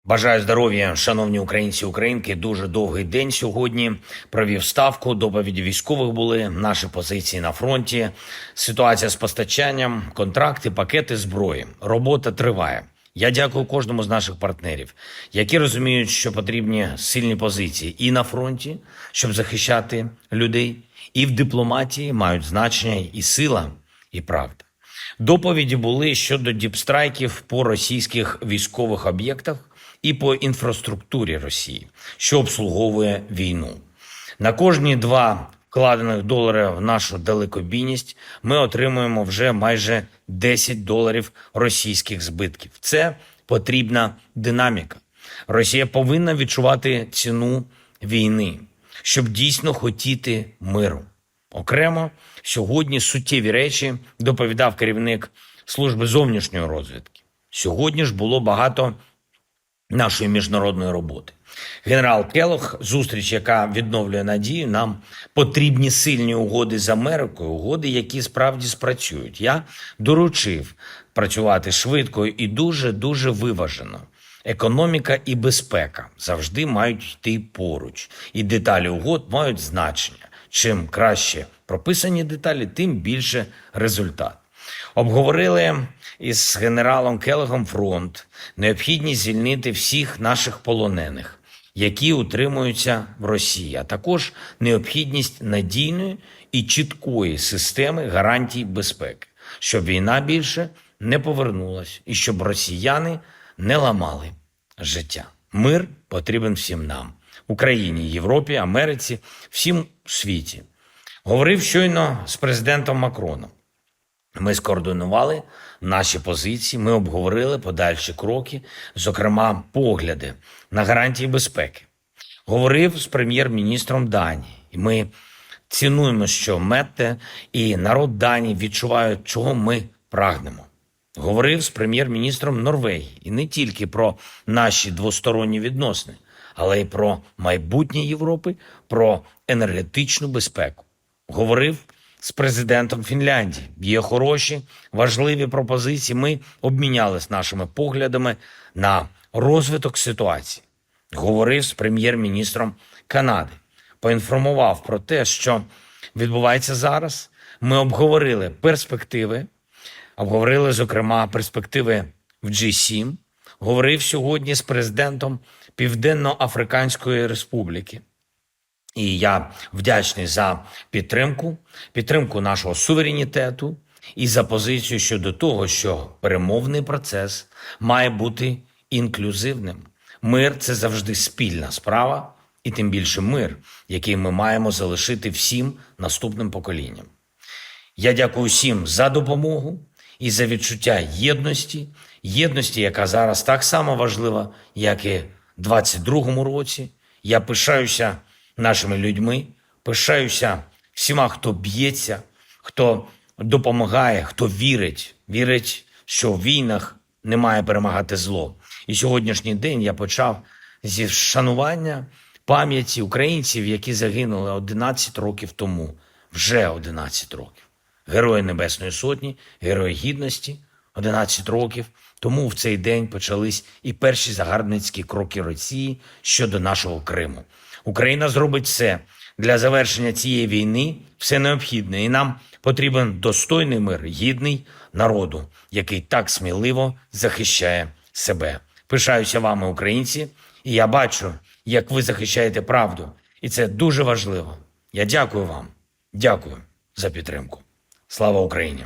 Бажаю здоров'я, шановні українці і українки. Дуже довгий день сьогодні. Провів ставку, доповіді військових були, наші позиції на фронті, ситуація з постачанням, контракти, пакети зброї. Робота триває. Я дякую кожному з наших партнерів, які розуміють, що потрібні сильні позиції і на фронті, щоб захищати людей, і в дипломатії мають значення і сила, і правда. Доповіді були щодо діпстрайків по російських військових об'єктах і по інфраструктурі Росії, що обслуговує війну. На кожні 2 вкладених долари в нашу далекобійність ми отримуємо вже майже $10 російських збитків. Це потрібна динаміка. Росія повинна відчувати ціну війни, щоб дійсно хотіти миру. Окремо, сьогодні суттєві речі доповідав керівник служби зовнішньої розвідки. Сьогодні ж було багато нашої міжнародної роботи. Генерал Келлог, зустріч, яка відновлює надію, нам потрібні сильні угоди з Америкою, угоди, які справді спрацюють. Я доручив працювати швидко і дуже виважено. Економіка і безпека завжди мають йти поруч, і деталі угод мають значення. Чим краще прописані деталі, тим більше результат. Обговорили із генералом Келлогом фронт, необхідність звільнити всіх наших полонених, які утримуються в Росії, а також необхідність надійної і чіткої системи гарантій безпеки, щоб війна більше не повернулась і щоб росіяни не ламали життя. Мир потрібен всім нам. Україні, Європі, Америці, всім у світі. Говорив щойно з президентом Макроном. Ми скоординували наші позиції, ми обговорили подальші кроки, зокрема погляди на гарантії безпеки. Говорив з прем'єр-міністром Данії. І ми цінуємо, що Метте і народ Данії відчувають, чого ми прагнемо. Говорив з прем'єр-міністром Норвегії. І не тільки про наші двосторонні відносини, але й про майбутнє Європи, про енергетичну безпеку. Говорив з президентом Фінляндії. Є хороші, важливі пропозиції. Ми обмінялись нашими поглядами на розвиток ситуації. Говорив з прем'єр-міністром Канади. Поінформував про те, що відбувається зараз. Ми обговорили перспективи. Обговорили, зокрема, перспективи в G7. Говорив сьогодні з президентом Південно-Африканської Республіки. І я вдячний за підтримку нашого суверенітету і за позицію щодо того, що перемовний процес має бути інклюзивним. Мир – це завжди спільна справа, і тим більше мир, який ми маємо залишити всім наступним поколінням. Я дякую всім за допомогу і за відчуття єдності, яка зараз так само важлива, як і в 22-му році. Я пишаюся нашими людьми, пишаюся всіма, хто б'ється, хто допомагає, хто вірить, що в війнах не має перемагати зло. І сьогоднішній день я почав зі вшанування пам'яті українців, які загинули 11 років тому, вже 11 років. Герої Небесної Сотні, Герої Гідності, 11 років. Тому в цей день почались і перші загарбницькі кроки Росії щодо нашого Криму. Україна зробить все для завершення цієї війни, все необхідне. І нам потрібен достойний мир, гідний народу, який так сміливо захищає себе. Пишаюся вами, українці, і я бачу, як ви захищаєте правду. І це дуже важливо. Я дякую вам. Дякую за підтримку. Слава Україні!